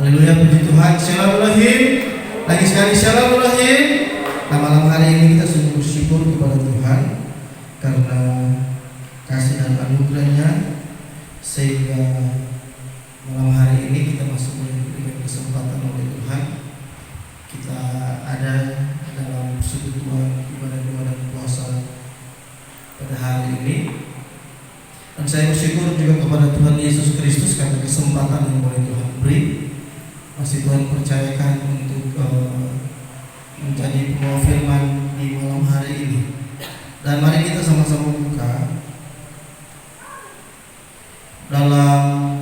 Haleluya, puji Tuhan. Shalom-Elohim. Lagi sekali Shalom-Elohim. Nah, malam hari ini kita sungguh bersyukur kepada Tuhan karena kasih dan anugerahnya, sehingga malam hari ini kita masih diberikan kesempatan oleh Tuhan. Kita ada dalam persekutuan ibadah doa dan puasa pada hari ini. Dan saya bersyukur juga kepada Tuhan Yesus Kristus karena kesempatan yang boleh Tuhan beri. Masih Tuhan percayakan untuk menjadi pembawa firman di malam hari ini. Dan mari kita sama-sama buka dalam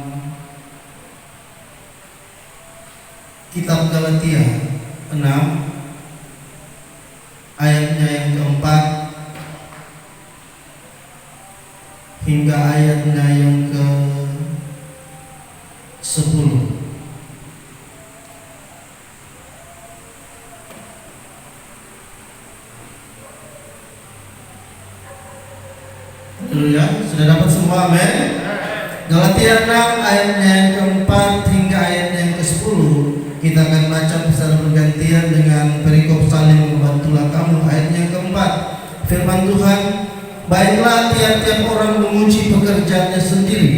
kitab Galatia 6 ayatnya yang keempat hingga ayatnya yang ke-10. Haleluya, sudah dapat semua, amin. Galatia 6 ayatnya yang keempat hingga ayatnya yang ke-10. Kita akan baca secara bergantian dengan perikop saling membantulah kamu. Ayatnya yang keempat, firman Tuhan, baiklah tiap-tiap orang memuji pekerjaannya sendiri,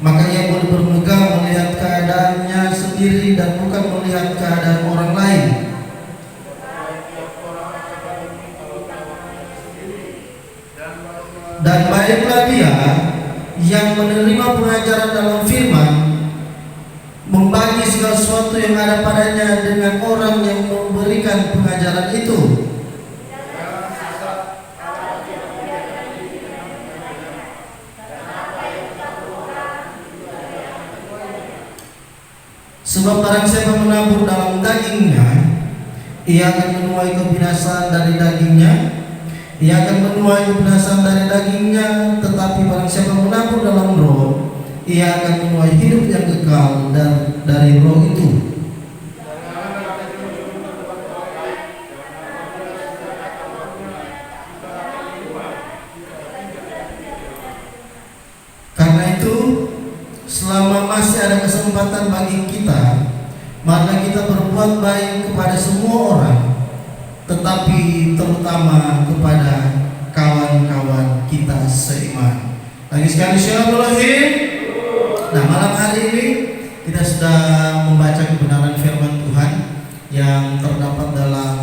maka ia boleh bermegah melihat keadaannya sendiri dan bukan melihat keadaan orang lain. Dan baiklah dia yang menerima pengajaran dalam firman, membagi segala sesuatu yang ada padanya dengan orang yang memberikan pengajaran itu. Sebab barang siapa menabur dalam dagingnya, ia akan menuai kebinasaan dari dagingnya. Ia akan menuai kebinasaan dari dagingnya. Tetapi barang siapa menabur dalam roh, ia akan menuai hidup yang kekal dari roh itu. Karena itu, selama masih ada kesempatan bagi kita, maka kita berbuat baik kepada semua orang, tetapi terutama kepada kawan-kawan kita seiman. Lagi sekali Shalom-Elohim. Nah, malam hari ini kita sedang membaca kebenaran firman Tuhan yang terdapat dalam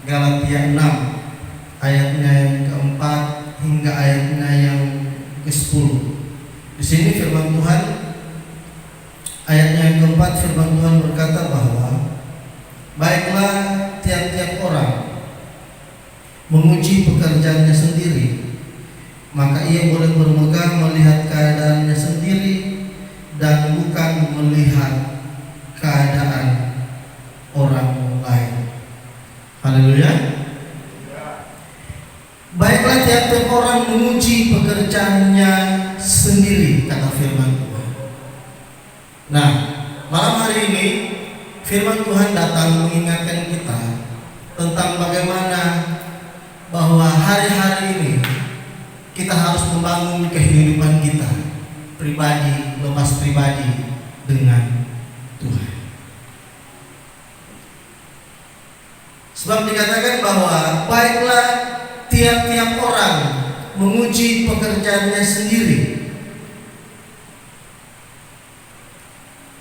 Galatia 6 ayatnya yang keempat hingga ayatnya yang ke-10. Di sini firman Tuhan ayatnya yang keempat, firman Tuhan berkata bahwa baiklah tiap-tiap orang memuji pekerjaannya sendiri, maka ia boleh bermegah melihat keadaannya sendiri dan bukan melihat keadaan orang lain. Haleluya. Baiklah tiap-tiap orang memuji pekerjaannya sendiri, kata firman Tuhan. Nah, malam hari ini firman Tuhan datang mengingatkan kita tentang bagaimana bahwa hari-hari ini kita harus membangun kehidupan kita pribadi, lepas pribadi dengan Tuhan. Sebab dikatakan bahwa baiklah tiap-tiap orang memuji pekerjaannya sendiri.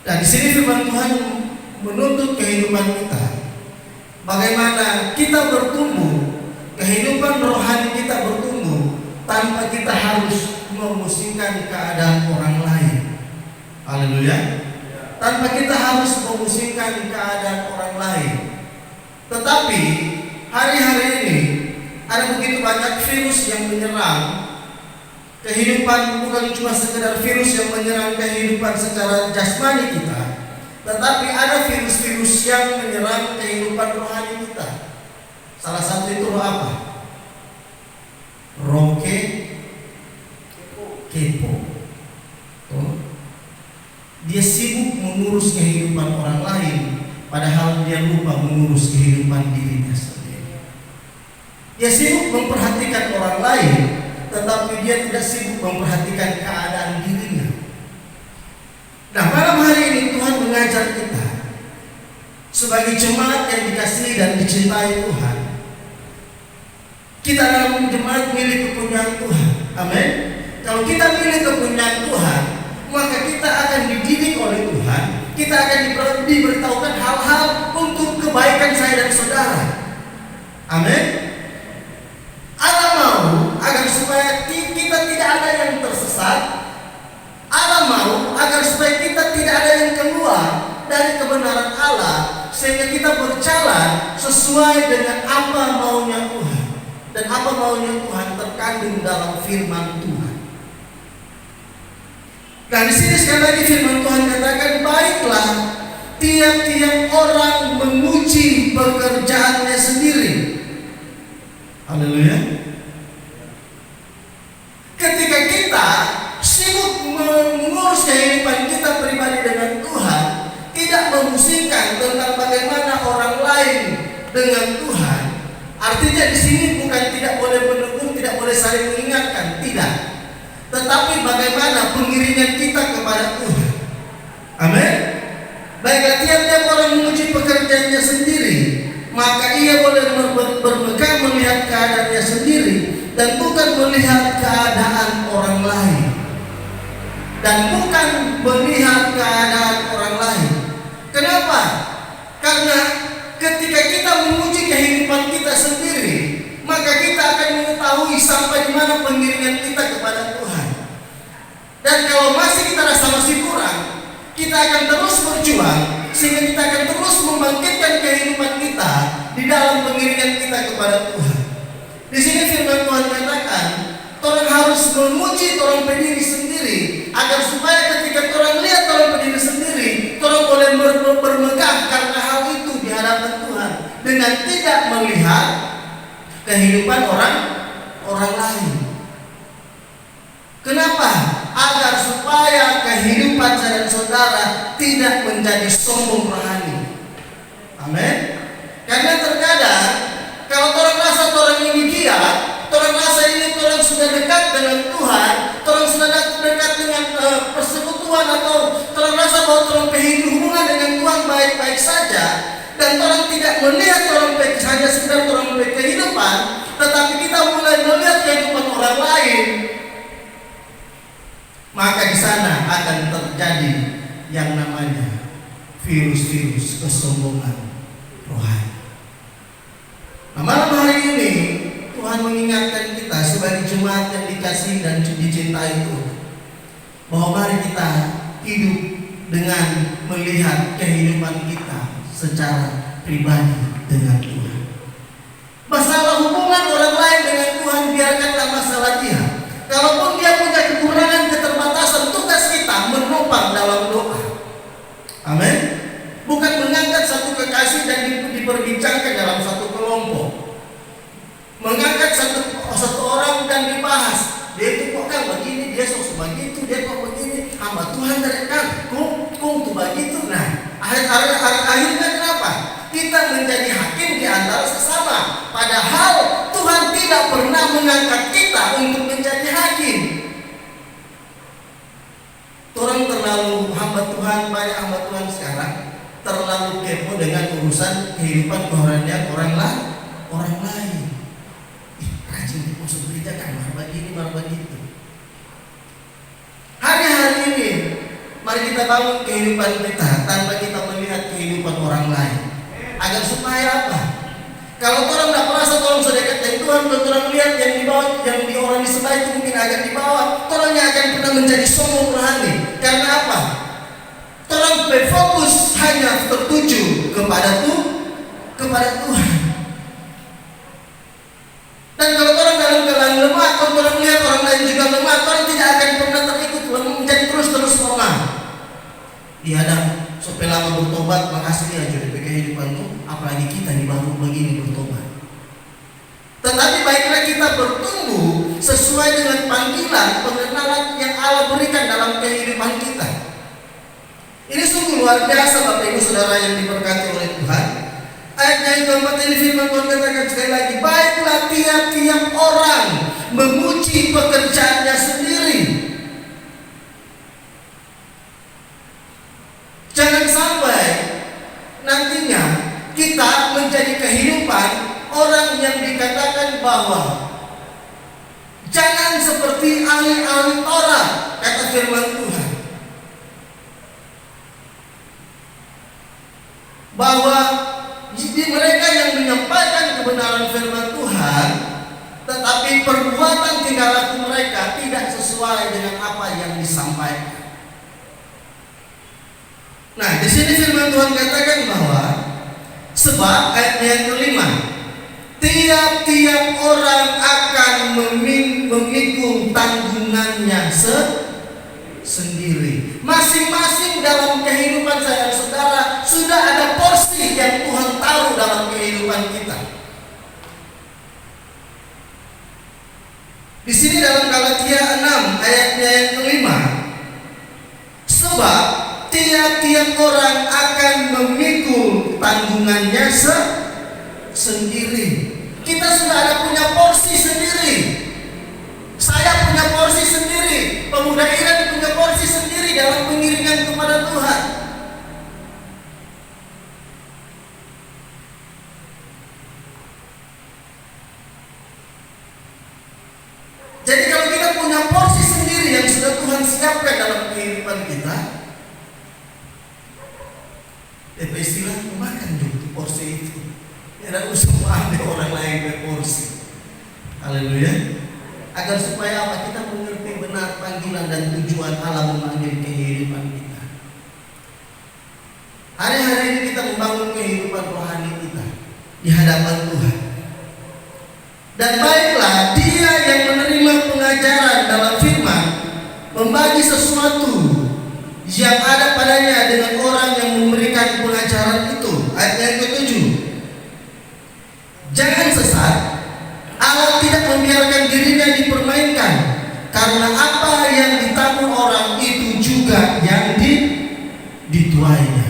Dan di sini firman Tuhan menuntut kehidupan kita, bagaimana kita bertumbuh, kehidupan rohani kita bertumbuh tanpa kita harus memusingkan keadaan orang lain. Haleluya. Tanpa kita harus memusingkan keadaan orang lain. Tetapi hari-hari ini ada begitu banyak virus yang menyerang kehidupan, bukan cuma sekedar virus yang menyerang kehidupan secara jasmani kita, tetapi ada virus-virus yang menyerang kehidupan rohani kita. Salah satu itu roh apa? Roh kepo. Dia sibuk mengurus kehidupan orang lain, padahal dia lupa mengurus kehidupan dirinya sendiri. Dia sibuk memperhatikan orang lain, tetapi dia tidak sibuk memperhatikan keadaan dirinya. Nah, malam hari ini Tuhan mengajar kita sebagai jemaat yang dikasihi dan dicintai Tuhan. Kita dalam jemaat milik kepunyaan Tuhan. Amin. Kalau kita milik kepunyaan Tuhan, maka kita akan dididik oleh Tuhan. Kita akan diberitahukan hal-hal untuk kebaikan saya dan saudara. Amin. Allah mau agar supaya kita tidak ada yang tersesat. Allah mau agar supaya kita tidak ada yang keluar dari kebenaran Allah, sehingga kita berjalan sesuai dengan apa maunya Tuhan. Dan apa maunya Tuhan terkandung dalam firman Tuhan. Nah, di sini sekali lagi firman Tuhan katakan, baiklah tiap-tiap orang menguji pekerjaannya sendiri. Haleluya. Ketika kita sibuk mengurus kehidupan kita pribadi dengan Tuhan, tidak memusingkan tentang bagaimana orang lain dengan Tuhan, artinya di sini bukan tidak boleh mendukung, tidak boleh saling mengingatkan, tidak. Tetapi bagaimana pengiringan kita kepada Tuhan. Amin. Baiklah tiap-tiap orang menguji pekerjaannya sendiri, maka ia boleh bermegang melihat keadaannya sendiri dan bukan melihat keadaan orang lain. Dan bukan melihat keadaan orang lain. Kenapa? Karena ketika kita menguji kehidupan kita sendiri, maka kita akan mengetahui sampai di mana pengiringan kita kepada Tuhan. Dan kalau masih kita rasa masih kurang, kita akan terus berjuang sehingga kita akan terus membangkitkan kehidupan kita di dalam pengiringan kita kepada Tuhan. Di sini firman Tuhan katakan, orang harus menguji orang berdiri sendiri agar supaya ketika orang lihat orang berdiri sendiri, orang boleh bermegah karena hal itu di hadapan Tuhan dengan tidak melihat kehidupan orang lain. Kenapa? Agar supaya kehidupan saya dan saudara tidak menjadi sombong rohani. Amin. Karena terkadang kalau orang rasa orang ini giat, orang rasa ini orang sudah dekat dengan Tuhan, orang sudah dekat dengan persekutuan, atau orang rasa bahwa orang hubungan dengan Tuhan baik-baik saja, dan orang tidak melihat orang baik saja sekedar orang baik kehidupan, tetapi kita mulai melihat kehidupan orang lain, maka di sana akan terjadi yang namanya virus-virus kesombongan rohani. Nah, malam hari ini Tuhan mengingatkan kita sebagai jemaat yang dikasihi dan dicintai Tuhan, bahwa mari kita hidup dengan melihat kehidupan kita secara pribadi dengan Tuhan. Masalah hubungan orang lain dengan Tuhan biarkanlah masalah dia. Kalaupun dia punya kekurangan, keterbatasan, tugas kita menopang dalam doa. Amin. Bukan mengangkat satu kekasih dan diperbincangkan dalam satu kelompok. Mengangkat satu orang dan dibahas. Dia itu kok kan begini, dia sosok begitu, dia kok begini. Hamba Tuhan dari kan, kok tuh begitu. Nah, akhirnya kenapa? Kita menjadi hakim di antara sesama. Padahal Tuhan tidak pernah mengangkat kita untuk menjadi hakim. Orang terlalu hamba Tuhan, banyak hamba Tuhan sekarang terlalu kepo dengan urusan kehidupan kerohanian orang lain. Rajin di pusat gereja kan, marah begini, marah begitu. Hari-hari ini, mari kita bangun kehidupan kita tanpa kita melihat kehidupan orang lain. Agar supaya apa? Kalau orang tidak merasa orang sedekat dengan Tuhan, orang lihat yang di bawah, yang di orang di sebelah itu mungkin akan di bawah, orangnya akan pernah menjadi sombong rohani. Karena apa? Orang berfokus hanya tertuju kepada Tuhan. Dan kalau orang dalam keadaan lemah, kalau orang lihat orang lain juga lemah, orang tidak akan pernah terikut menjadi terus lemah. Dia ada supaya lama bertobat, makasih dia jadi kehidupan itu, apalagi kita di baru begini bertobat. Tetapi baiklah kita bertumbuh sesuai dengan panggilan pengenalan yang Allah berikan dalam kehidupan kita. Ini sungguh luar biasa Bapak Ibu Saudara yang diberkati oleh Tuhan. Ayatnya yang keempat ini firman Tuhan katakan sekali lagi, baiklah tiap-tiap orang menguji pekerjaannya sendiri. Jangan sampai nantinya kita menjadi kehidupan orang yang dikatakan bahwa jangan seperti ahli-ahli Taurat, kata firman Tuhan, bahwa di mereka yang menyampaikan kebenaran firman Tuhan, tetapi perbuatan tingkah laku mereka tidak sesuai dengan apa yang disampaikan. Nah, di sini firman Tuhan katakan bahwa sebab ayat yang kelima, tiap-tiap orang akan memikul tanggungannya sendiri. Masing-masing dalam kehidupan saya dan saudara sudah ada porsi yang Tuhan taruh dalam kehidupan kita. Di sini dalam Galatia 6 ayatnya yang kelima, sebab tiap-tiap orang akan memikul tanggungannya sendiri. Kita sudah ada punya porsi sendiri. Saya punya porsi sendiri. Pemuda Iran punya porsi sendiri dalam pengiringan kepada Tuhan. Jadi kalau kita punya porsi sendiri yang sudah Tuhan siapkan dalam kehidupan kita, istilah memakan dulu porsi itu. Tidak usah ambil orang lain berporsi. Haleluya. Agar supaya apa? Kita mengerti benar panggilan dan tujuan Allah memanggil kehidupan kita. Hari-hari ini kita membangun kehidupan rohani kita di hadapan Tuhan. Dan baiklah dia yang menerima pengajaran dalam firman membagi sesuatu yang ada padanya dengan orang yang memberikan pengajaran itu. Ayat yang ke-7, jangan sesat. Allah tidak membiarkan dirinya dipermainkan, karena apa yang ditabur orang itu juga yang dituainya.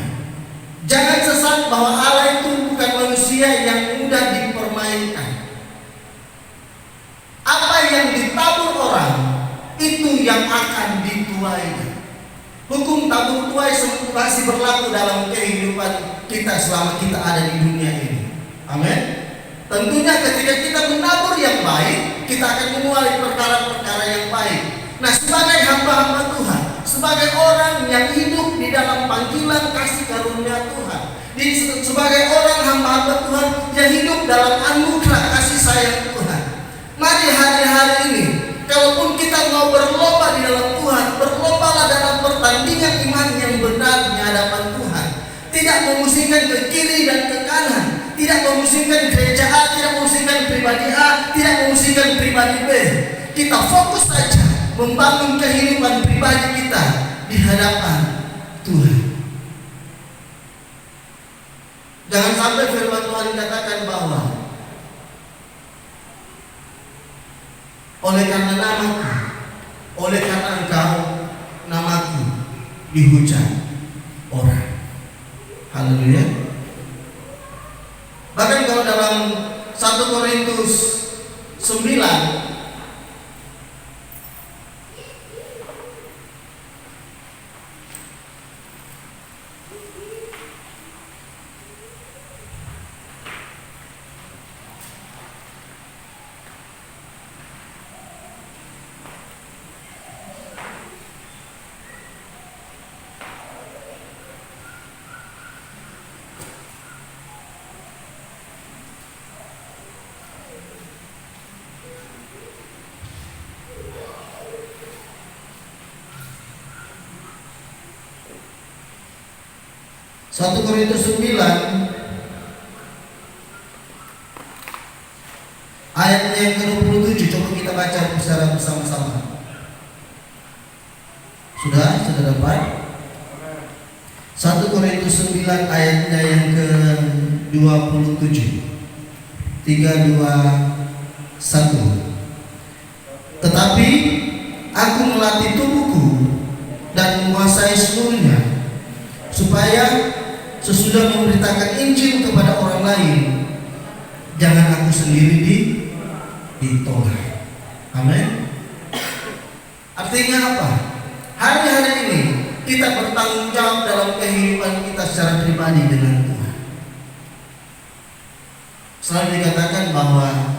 Jangan sesat bahwa Allah itu bukan manusia yang mudah dipermainkan. Apa yang ditabur orang itu yang akan dituainya. Hukum tabur tuai masih berlaku dalam kehidupan kita selama kita ada di dunia ini. Amin. Tentunya ketika kita menabur yang baik, kita akan menuai perkara-perkara yang baik. Nah, sebagai hamba-hamba Tuhan, sebagai orang yang hidup di dalam panggilan kasih karunia Tuhan, sebagai orang hamba-hamba Tuhan yang hidup dalam anugerah kasih sayang Tuhan, mari hari-hari ini, kalaupun kita mau berlomba di dalam Tuhan, berlombalah dalam pertandingan iman yang benar di hadapan Tuhan. Tidak memusingkan ke kiri dan ke kanan, tidak memusingkan gereja A, tidak memusingkan pribadi A, tidak memusingkan pribadi B. Kita fokus saja membangun kehidupan pribadi kita di hadapan Tuhan. Jangan sampai firman Tuhan dikatakan bahwa oleh karena namaku, oleh karena engkau, namaku dihujat orang. Haleluya. Bahkan kalau dalam 1 Korintus 9 1 Korintus 9 ayatnya yang ke-27, coba kita baca secara bersama-sama. Sudah dapat? 1 Korintus 9 ayatnya yang ke-27. 3, 2, 1. Tetapi aku melatih tubuhku dan menguasai seluruhnya, supaya sesudah memberitakan Injil kepada orang lain, jangan aku sendiri ditolak. Amin. Artinya apa? Hari-hari ini kita bertanggung jawab dalam kehidupan kita secara pribadi dengan Tuhan. Selalu dikatakan bahwa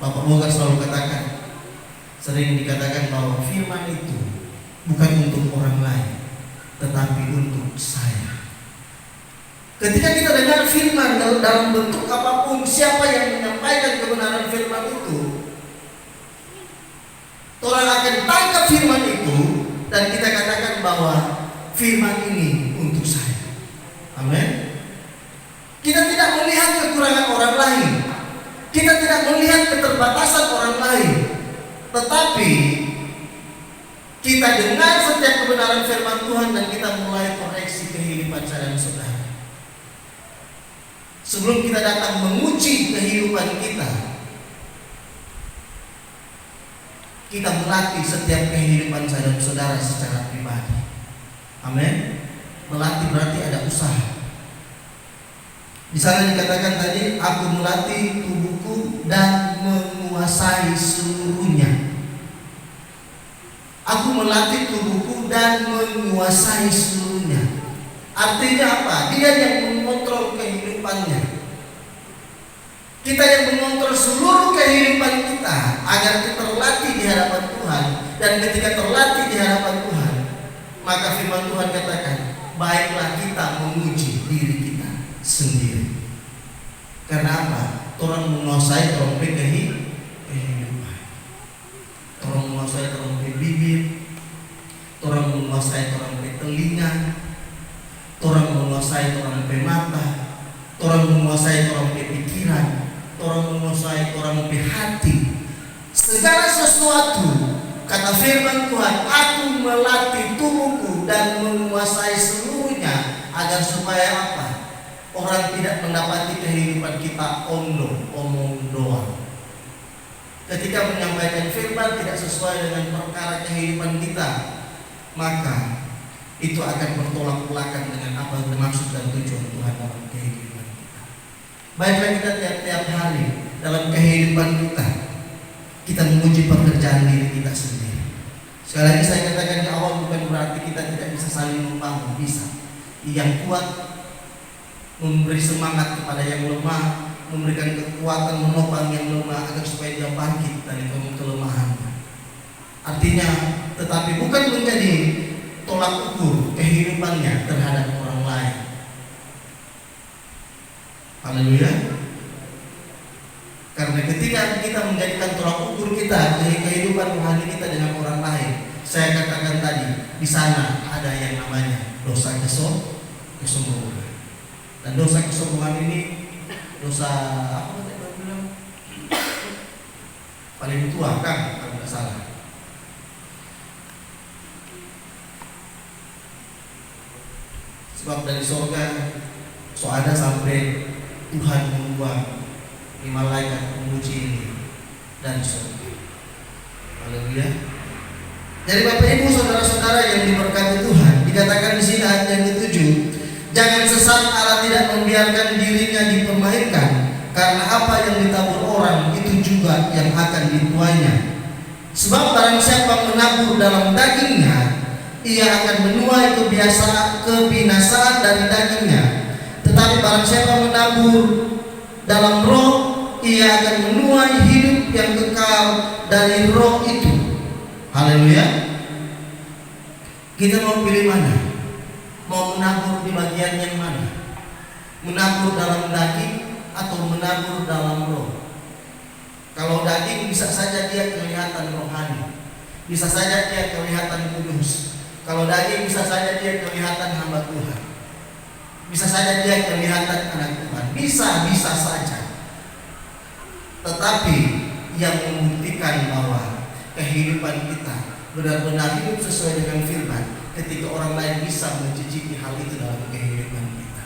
Bapak Bogar selalu katakan, sering dikatakan bahwa firman itu bukan untuk orang lain, tetapi untuk saya. Ketika kita dengar firman dalam bentuk apapun, siapa yang menyampaikan kebenaran firman itu, orang akan tangkap firman itu dan kita katakan bahwa firman ini untuk saya. Amin. Kita tidak melihat kekurangan orang lain, kita tidak melihat keterbatasan orang lain, tetapi kita dengar setiap kebenaran firman Tuhan dan kita mulai koreksi kehidupan saya dan saudara. Sebelum kita datang menguji kehidupan kita melatih setiap kehidupan saya dan saudara secara pribadi. Amin. Melatih berarti ada usaha. Di sana dikatakan tadi, aku melatih tubuhku dan menguasai seluruhnya. Aku melatih tubuhku dan menguasai seluruhnya. Artinya apa? Dia yang mengontrol kehidupannya. Kita yang mengontrol seluruh kehidupan kita agar kita terlatih di hadapan Tuhan. Dan ketika terlatih di hadapan Tuhan, maka firman Tuhan katakan, baiklah kita menguji diri kita sendiri. Karena apa? Orang menguasai trompet kehidupan. Orang menguasai trompet bibir. Orang menguasai trompet telinga. Orang menguasai trompet mata. Orang menguasai trompet pikiran. Orang menguasai trompet hati. Segala sesuatu, kata firman Tuhan, aku melatih tubuhku dan menguasai seluruhnya agar supaya apa? Orang tidak mendapati kehidupan kita omong doang. Ketika menyampaikan firman tidak sesuai dengan perkara kehidupan kita, maka itu akan bertolak belakang dengan apa yang dimaksud dan tujuan Tuhan dalam kehidupan kita. Baiklah kita tiap-tiap hari dalam kehidupan kita menguji pekerjaan diri kita sendiri. Sekali lagi saya katakan di awal, bukan berarti kita tidak bisa saling membangun, bisa. Yang kuat memberi semangat kepada yang lemah, memberikan kekuatan menopang yang lemah agar supaya dia bangkit dari kelemahannya. Artinya, tetapi bukan menjadi tolak ukur kehidupannya terhadap orang lain. Haleluya. Karena ketika kita menjadikan tolak ukur kita kehidupan rohani kita dengan orang lain, saya katakan tadi, di sana ada yang namanya dosa kesombongan. Dan dosa kesombongan ini dosa apa tadi saya bilang? Paling tua kan, kalau tidak salah. Sebab dari surga so ada sampai Tuhan membuat malaikat memuji ini dari surga. Haleluya. Jadi Bapak Ibu saudara-saudara yang diberkati Tuhan, dikatakan di sini ayat yang ke-7, jangan sesat Allah tidak membiarkan dirinya dipermainkan, karena apa yang ditabur orang itu juga yang akan dituainya. Sebab barang siapa menabur dalam dagingnya, ia akan menuai kebinasaan dari dagingnya. Tetapi barang siapa menabur dalam roh, ia akan menuai hidup yang kekal dari roh itu. Haleluya. Kita mau pilih mana? Mau menabur di bagian yang mana? Menabur dalam daging atau menabur dalam roh? Kalau daging bisa saja dia kelihatan rohani, bisa saja dia kelihatan kudus. Kalau daging bisa saja dia kelihatan hamba Tuhan, bisa saja dia kelihatan anak Tuhan, bisa saja. Tetapi yang membuktikan bahwa kehidupan kita benar-benar hidup sesuai dengan firman, ketika orang lain bisa mencicipi hal itu dalam kehidupan kita.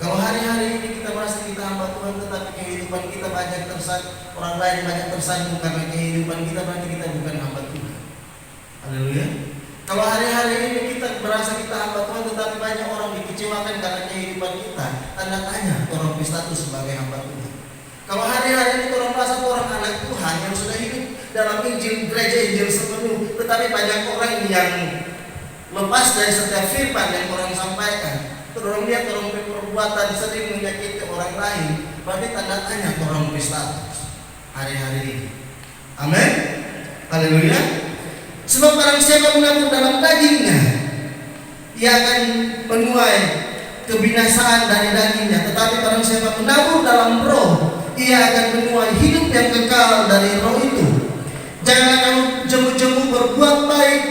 Kalau hari-hari ini kita merasa kita hamba Tuhan, tetapi kehidupan kita banyak orang lain banyak tersandung karena kehidupan kita, berarti kita bukan hamba Tuhan. Haleluya. Kalau hari-hari ini kita merasa kita hamba Tuhan, tetapi banyak orang dikecewakan karena kehidupan kita, tanda tanya orang berstatus sebagai hamba Tuhan. Kalau hari-hari ini orang merasa orang anak Tuhan yang sudah hidup dalam Injil, gereja Injil sepenuh, tetapi banyak orang yang lepas dari setiap firman yang orang sampaikan, orang lihat orang perbuatan sering menyakiti orang lain, Berarti tanda tanya orang berstatus hari-hari ini. Amin. Haleluya. Sebab barang siapa menabur dalam dagingnya, ia akan menuai kebinasaan dari dagingnya. Tetapi barang siapa menabur dalam roh, ia akan menuai hidup yang kekal dari roh itu. Janganlah kamu jemu-jemu berbuat baik,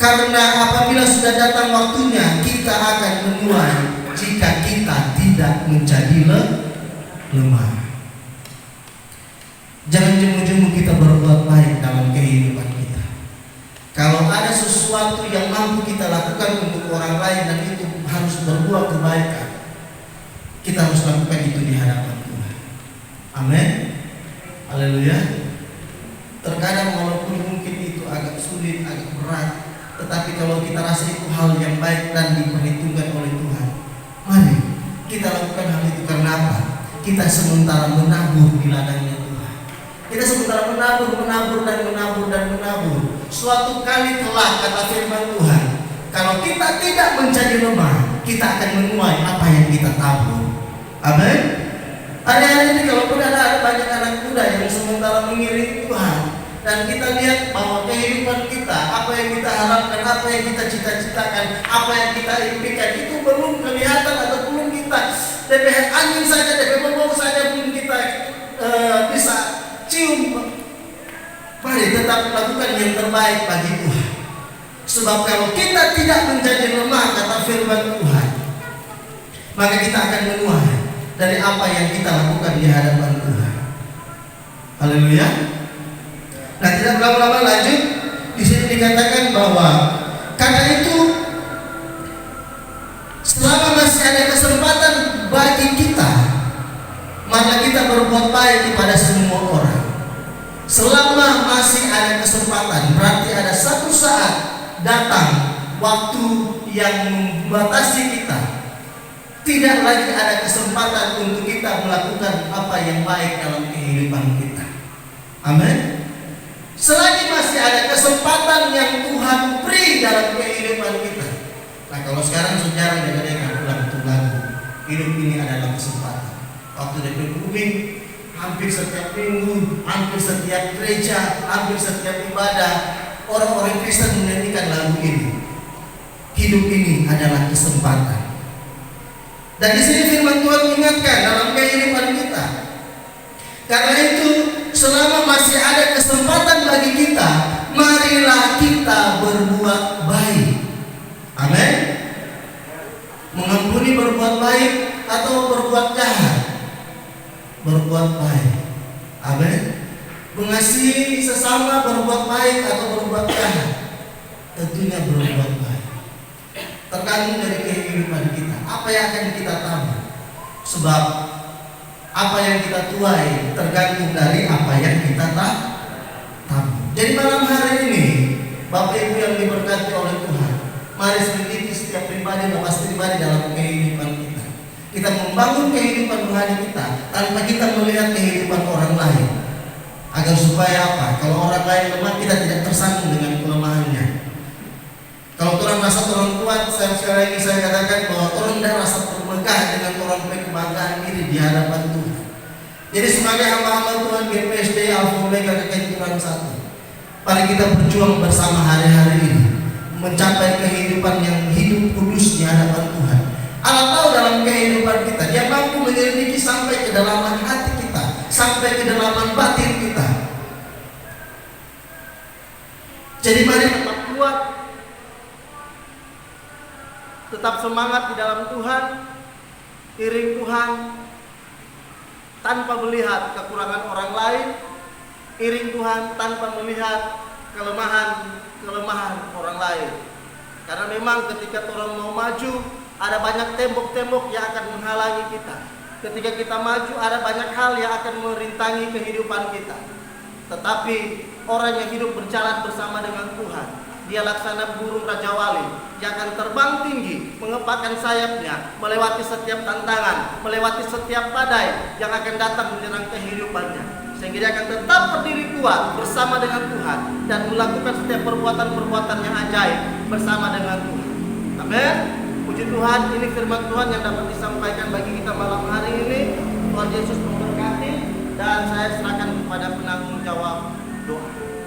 karena apabila sudah datang waktunya, kita akan menuai jika kita tidak menjadi lemah. Jangan jemu-jemu kita berbuat baik dalam kehidupan kita. Kalau ada sesuatu yang mampu kita lakukan untuk orang lain dan itu harus berbuah kebaikan, kita harus lakukan itu di hadapan Tuhan. Amin. Haleluya. Terkadang walaupun mungkin itu agak sulit, agak berat, tetapi kalau kita rasa itu hal yang baik dan diperhitungkan oleh Tuhan, mari kita lakukan hal itu. Karena apa? Kita sementara menabur di ladangnya Tuhan. Kita sementara menabur dan menabur. Suatu kali kelak, kata firman Tuhan, kalau kita tidak menjadi lemah, kita akan menuai apa yang kita tabur. Amin. Hari-hari ini kalaupun ada banyak anak muda yang sementara mengiring Tuhan, dan kita lihat bahwa kehidupan kita, apa yang kita harapkan, apa yang kita cita-citakan, apa yang kita impikan, itu belum kelihatan atau belum kita DP angin saja, DP bau saja belum kita bisa cium. Mari tetap lakukan yang terbaik bagi Tuhan. Sebab kalau kita tidak menjadi lemah, kata firman Tuhan, maka kita akan menuai dari apa yang kita lakukan di hadapan Tuhan. Haleluya. Nah, tidak berlama-lama lanjut. Di sini dikatakan bahwa karena itu selama masih ada kesempatan bagi kita, maka kita berbuat baik kepada semua orang. Selama masih ada kesempatan, berarti ada satu saat datang waktu yang membatasi kita. Tidak lagi ada kesempatan untuk kita melakukan apa yang baik dalam kehidupan kita. Amin. Selagi masih ada kesempatan yang Tuhan beri dalam kehidupan kita. Nah, kalau sekarang sejarah dengan ulang lagu, hidup ini adalah kesempatan. Waktu dari bumi, hampir setiap minggu, hampir setiap gereja, hampir setiap ibadah, orang-orang Kristen menyanyikan lagu ini. Hidup ini adalah kesempatan. Dan di sini firman Tuhan ingatkan dalam kehidupan kita. Karena itu, selama masih ada kesempatan bagi kita, marilah kita berbuat baik. Amin. Mengampuni berbuat baik atau berbuat jahat? Berbuat baik. Amin. Mengasihi sesama berbuat baik atau berbuat jahat? Tentunya berbuat baik. Tergantung dari kehidupan kita, apa yang akan kita tabur. Sebab apa yang kita tuai tergantung dari apa yang kita tabur. Jadi malam hari ini, Bapak Ibu yang diberkati oleh Tuhan, mari selidiki setiap pribadi dalam kehidupan kita. Kita membangun kehidupan rohani kita tanpa kita melihat kehidupan orang lain. Agar supaya apa? Kalau orang lain lemah, kita tidak tersandung dengan kelemahannya. Kalau orang rasa orang kuat, sekali lagi saya katakan bahwa orang tidak rasa termegah dengan orang kebanggaan diri di hadapan Tuhan. Jadi sebagai hamba-hamba Tuhan GPSD Alpha Omega Kekenturan 1, mari kita berjuang bersama hari-hari ini mencapai kehidupan yang hidup kudus di hadapan Tuhan. Allah tahu dalam kehidupan kita, Dia mampu menyelidiki sampai ke dalam hati kita, sampai ke dalam batin kita. Jadi mari tetap kuat, tetap semangat di dalam Tuhan, iring Tuhan, tanpa melihat kekurangan orang lain, iring Tuhan tanpa melihat kelemahan orang lain. Karena memang ketika orang mau maju, ada banyak tembok-tembok yang akan menghalangi kita. Ketika kita maju, ada banyak hal yang akan merintangi kehidupan kita. Tetapi orang yang hidup berjalan bersama dengan Tuhan, dia laksana burung Raja Wali yang akan terbang tinggi, mengepakkan sayapnya, melewati setiap tantangan, melewati setiap badai yang akan datang menyerang kehidupannya. Sehingga dia akan tetap berdiri kuat bersama dengan Tuhan dan melakukan setiap perbuatan-perbuatan yang ajaib bersama dengan Tuhan. Amin. Puji Tuhan, ini firman Tuhan yang dapat disampaikan bagi kita malam hari ini. Tuhan Yesus saya serahkan kepada penanggung jawab doa.